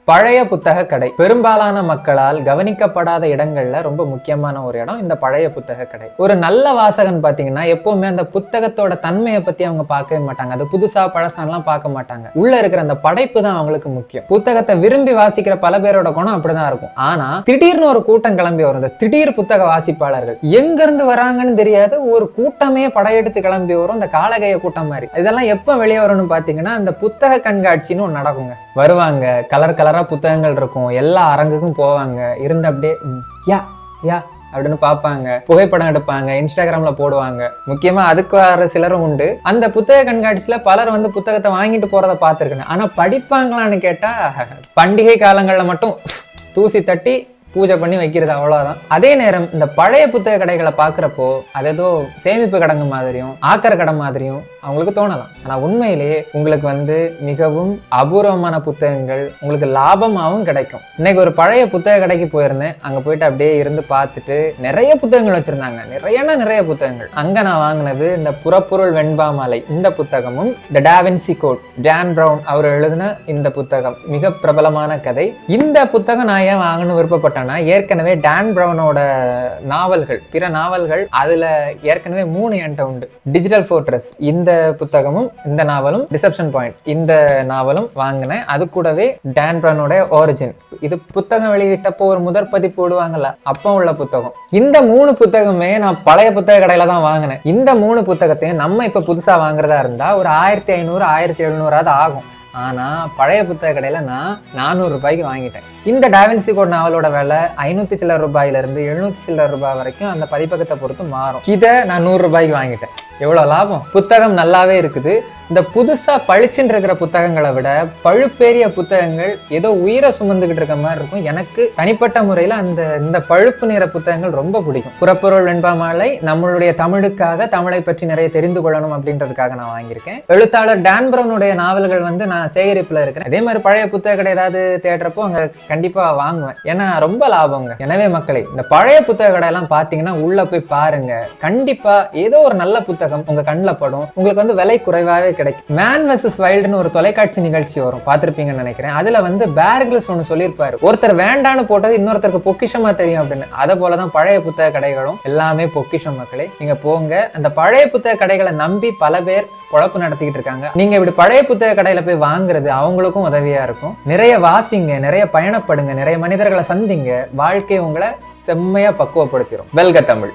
பழைய புத்தக கடை பெரும்பாலான மக்களால் கவனிக்கப்படாத இடங்கள்ல ரொம்ப முக்கியமான ஒரு இடம் இந்த பழைய புத்தக கடை. ஒரு நல்ல வாசகன் பாத்தீங்கன்னா எப்பவுமே அந்த புத்தகத்தோட தன்மையை பத்தி அவங்க பார்க்கவே மாட்டாங்க. அது புதுசா பழசான்லாம் பார்க்க மாட்டாங்க. உள்ள இருக்கிற அந்த படைப்பு தான் அவங்களுக்கு முக்கியம். புத்தகத்தை விரும்பி வாசிக்கிற பல பேரோட குணம் அப்படிதான் இருக்கும். ஆனா திடீர்னு ஒரு கூட்டம் கிளம்பி வரும். இந்த திடீர் புத்தக வாசிப்பாளர்கள் எங்க இருந்து வராங்கன்னு தெரியாது, ஒரு கூட்டமே படையெடுத்து கிளம்பி வரும். இந்த காலகைய கூட்டம் மாதிரி. இதெல்லாம் எப்ப வெளியே வரும்னு பாத்தீங்கன்னா இந்த புத்தக கண்காட்சின்னு ஒன்று நடக்குங்க. வருவாங்க, கலர் கலரா புத்தகங்கள் இருக்கும், எல்லா அரங்குக்கும் போவாங்க, இருந்து அப்படியே யா யா அப்படின்னு பார்ப்பாங்க, புகைப்படம் எடுப்பாங்க, இன்ஸ்டாகிராம்ல போடுவாங்க. முக்கியமா அதுக்கு வர சிலரும் உண்டு. அந்த புத்தக கண்காட்சியில பலர் வந்து புத்தகத்தை வாங்கிட்டு போறத பார்த்திருக்கேன். ஆனா படிப்பாங்களான்னு கேட்டா பண்டிகை காலங்கள்ல மட்டும் தூசி தட்டி பூஜை பண்ணி வைக்கிறது, அவ்வளவுதான். அதே நேரம் இந்த பழைய புத்தக கடைகளை பாக்குறப்போ அது ஏதோ சேமிப்பு கடங்கு மாதிரியும் ஆக்கர கடை மாதிரியும் அவங்களுக்கு தோணலாம். ஆனா உண்மையிலேயே உங்களுக்கு வந்து மிகவும் அபூர்வமான புத்தகங்கள் உங்களுக்கு லாபமாகவும் கிடைக்கும். இன்னைக்கு ஒரு பழைய புத்தக கடைக்கு போயிருந்தேன். அங்க போயிட்டு அப்படியே இருந்து பார்த்துட்டு நிறைய புத்தகங்கள் வச்சிருந்தாங்க, நிறைய புத்தகங்கள். அங்க நான் வாங்கினது இந்த புறப்பொருள் வெண்பாமாலை இந்த புத்தகமும், த டா வின்சி கோட் டான் பிரவுன் அவர் எழுதின இந்த புத்தகம், மிக பிரபலமான கதை. இந்த புத்தகம் நான் ஏன் வாங்கணும்னு விருப்பப்பட்டேன், ஏற்கனவே டான் பிரவுனோட நாவல்கள், பிற நாவல்கள் அதுல ஏற்கனவே 3 என்கிட்ட உண்டு. டிஜிட்டல் ஃபோர்ட்ரஸ் இந்த புத்தகமும், இந்த நாவலும், டிசெப்ஷன் பாயிண்ட் இந்த நாவலும் வாங்கினேன். அது கூடவே டான் பிரவுனோட ஒரிஜின், இது புத்தகம் வெளியிட்டப்போ ஒரு முதற் பதிப்பு விடுவாங்கல்ல, அப்போ உள்ள புத்தகம். இந்த 3 புத்தகமே நான் பழைய புத்தக கடையில தான் வாங்கினேன். இந்த 3 புத்தகத்தையும் நம்ம இப்ப புதுசா வாங்குறதா இருந்தா ஒரு 1500 1700 ஆகும். ஆனா பழைய புத்தக கடையில நான் 400 ரூபாய்க்கு வாங்கிட்டேன். இந்த டா வின்சி கோட் நாவலோட விலை 500 சில்லர் ரூபாயில இருந்து 700 சில்லர் ரூபாய் வரைக்கும் அந்த பதிப்பகத்தை பொறுத்து மாறும். இதை நான் 100 ரூபாய்க்கு வாங்கிட்டேன். எவ்வளவு லாபம்! புத்தகம் நல்லாவே இருக்குது. இந்த புதுசா பளிச்சுன்னு இருக்கிற புத்தகங்களை விட பழுப்பேறிய புத்தகங்கள் ஏதோ உயிரை சுமந்துகிட்டு இருக்க மாதிரி இருக்கும். எனக்கு தனிப்பட்ட முறையில இந்த பழுப்பு நிற புத்தகங்கள் ரொம்ப பிடிக்கும். புறப்பொருள் வெண்பாமாலை நம்மளுடைய தமிழுக்காக, தமிழை பற்றி நிறைய தெரிந்து கொள்ளணும் அப்படின்றதுக்காக நான் வாங்கியிருக்கேன். எழுத்தாளர் டான் பிரவுனுடைய நாவல்கள் வந்து நான் சேகரிப்புல இருக்கிறேன். அதே மாதிரி பழைய புத்தக கடை ஏதாவது தேடுறப்போ அங்க கண்டிப்பா வாங்குவேன். ஏன்னா ரொம்ப லாபங்க. எனவே மக்களே, இந்த பழைய புத்தக கடையெல்லாம் பாத்தீங்கன்னா உள்ள போய் பாருங்க. கண்டிப்பா ஏதோ ஒரு நல்ல புத்தகம் உங்க கண்ணில் படும். உங்களுக்கு வந்து விலை குறைவாகவே கிடைக்கும். மேன் வெர்சஸ் வைல்டுன்னு ஒரு தொலைக்காட்சி நிகழ்ச்சி வரும், பார்த்திருப்பீங்கன்னு நினைக்கிறேன். அதுல வந்து பேர் கிரில்ஸ் ஒன்று சொல்லியிருப்பாரு, ஒருத்தர் வேண்டான்னு போட்டது இன்னொருத்தருக்கு பொக்கிஷமா தெரியும் அப்படின்னு. அதை போலதான் பழைய புத்தக கடைகளும் எல்லாமே பொக்கிஷம். மக்களே, நீங்க போங்க. அந்த பழைய புத்தக கடைகளை நம்பி பல பேர் பொழப்பு நடத்திக்கிட்டு இருக்காங்க. நீங்க இப்படி பழைய புத்தக கடையில போய் வாங்குறது அவங்களுக்கும் உதவியா இருக்கும். நிறைய வாசிங்க, நிறைய பயணப்படுங்க, நிறைய மனிதர்களை சந்திங்க. வாழ்க்கை உங்களை செம்மையா பக்குவப்படுத்திடும். வெல்க தமிழ்.